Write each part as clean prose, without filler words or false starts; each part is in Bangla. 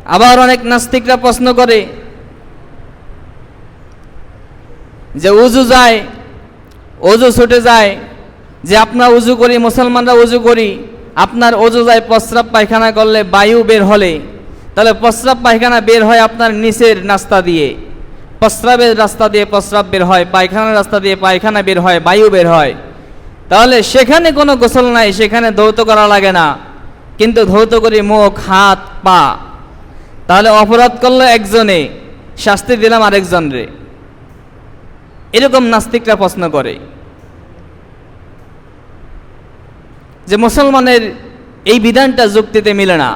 আবার অনেক নাস্তিকরা প্রশ্ন করে যে অজু ছুটে যায়, যে আপনার উজু করি, মুসলমানরা উজু করি, আপনার অজু যায় প্রস্রাব পায়খানা করলে, বায়ু বের হলে, তাহলে প্রস্রাব পায়খানা বের হয় আপনার নিচের রাস্তা দিয়ে, প্রস্রাবের রাস্তা দিয়ে প্রস্রাব বের হয়, পায়খানার রাস্তা দিয়ে পায়খানা বের হয়, বায়ু বের হয়, তাহলে সেখানে কোনো গোসল নাই, সেখানে ধৌত করা লাগে না, কিন্তু ধৌত করি মুখ, হাত, পা। তাহলে অপরাধ করলো একজনে, শাস্তি দিলাম আরেকজন রে। এরকম নাস্তিকরা প্রশ্ন করে যে মুসলমানের এই বিধানটা যুক্তিতে মিলে না।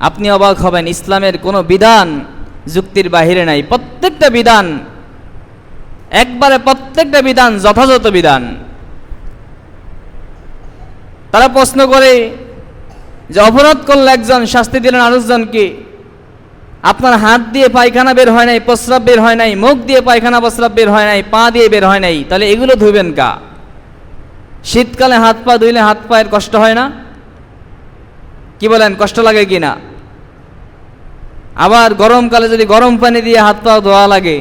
আপনি অবাক হবেন, ইসলামের কোনো বিধান যুক্তির বাহিরে নাই। প্রত্যেকটা বিধান, একবারে প্রত্যেকটা বিধান যথাযথ বিধান। তারা প্রশ্ন করে যে অপরাধ করলে একজন, শাস্তি দিলেন আরেকজনকে। আপনার হাত দিয়ে পায়খানা বের হয় নাই, প্রস্রাব বের হয় নাই, মুখ দিয়ে পায়খানা প্রস্রাব বের হয় নাই, পা দিয়ে বের হয় নাই, তাহলে এগুলো ধুবেন কা? শীতকালে হাত পা ধুইলে হাত পায়ের কষ্ট হয় না? কি বলেন, কষ্ট লাগে কি না? আবার গরমকালে যদি গরম পানি দিয়ে হাত পা ধোয়া লাগে,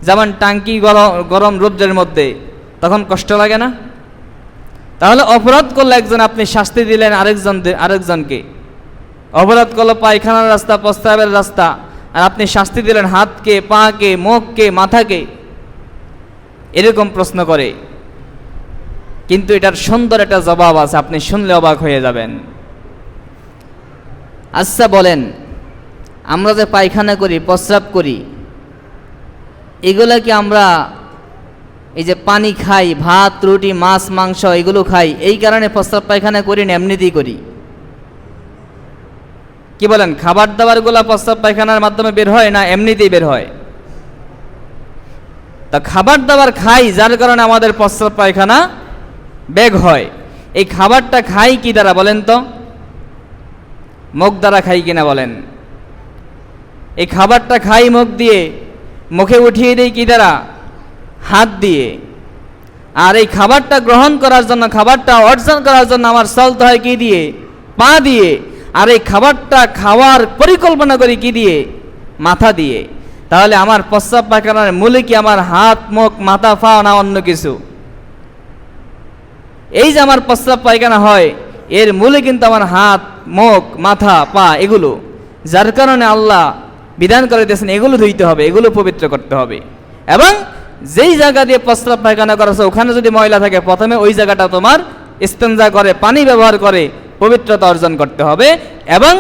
যেমন টাঙ্কি গরম রৌদ্রের মধ্যে, তখন কষ্ট লাগে না? তাহলে অপরাধ করলে একজন, আপনি শাস্তি দিলেন আরেকজনকে। অপরাধ করলো পায়খানার রাস্তা, প্রস্রাবের রাস্তা, আর আপনি শাস্তি দিলেন হাতকে, পাকে, মুখকে, মাথাকে। এরকম প্রশ্ন করে, কিন্তু এটার সুন্দর একটা জবাব আছে, আপনি শুনলে অবাক হয়ে যাবেন। আচ্ছা বলেন, আমরা যে পায়খানা করি, প্রস্রাব করি, এগুলা কি আমরা এই যে পানি খাই, ভাত, রুটি, মাছ, মাংস এগুলো খাই, এই কারণে প্রস্রাব পায়খানা করি না এমনিতেই করি? কি বলেন, খাবার দাবারগুলা প্রস্রাব পায়খানার মাধ্যমে বের হয় না এমনিতেই বের হয়? তা খাবার দাবার খাই, যার কারণে আমাদের প্রস্রাব পায়খানা বেগ হয়। এই খাবারটা খাই কি দ্বারা বলেন তো? মুখ দ্বারা খাই কিনা বলেন? এই খাবারটা খাই মুখ দিয়ে, মুখে উঠিয়ে দেই কি দ্বারা? হাত দিয়ে। আর এই খাবারটা গ্রহণ করার জন্য, খাবারটা অর্জন করার জন্য আমার চলতে হয় কি দিয়ে? পা দিয়ে। আর এই খাবারটা খাওয়ার পরিকল্পনা করি কি দিয়ে? মাথা দিয়ে। তাহলে আমার প্রস্রাব পায়খানার মূলে কি আমার হাত, মুখ, মাথা, পা না অন্য কিছু? এই যে আমার প্রস্রাব পায়খানা হয়, এর মূলে কিন্তু আমার হাত, মুখ, মাথা, পা এগুলো, যার কারণে আল্লাহ বিধান করে দিয়েছেন এগুলো ধুইতে হবে, এগুলো পবিত্র করতে হবে। এবং যেই জায়গা দিয়ে প্রস্রাব পায়খানা করেছে ওখানে যদি ময়লা থাকে, প্রথমে ওই জায়গাটা তোমার ইস্তেঞ্জা করে, পানি ব্যবহার করে পবিত্রতা অর্জন করতে হবে। এবং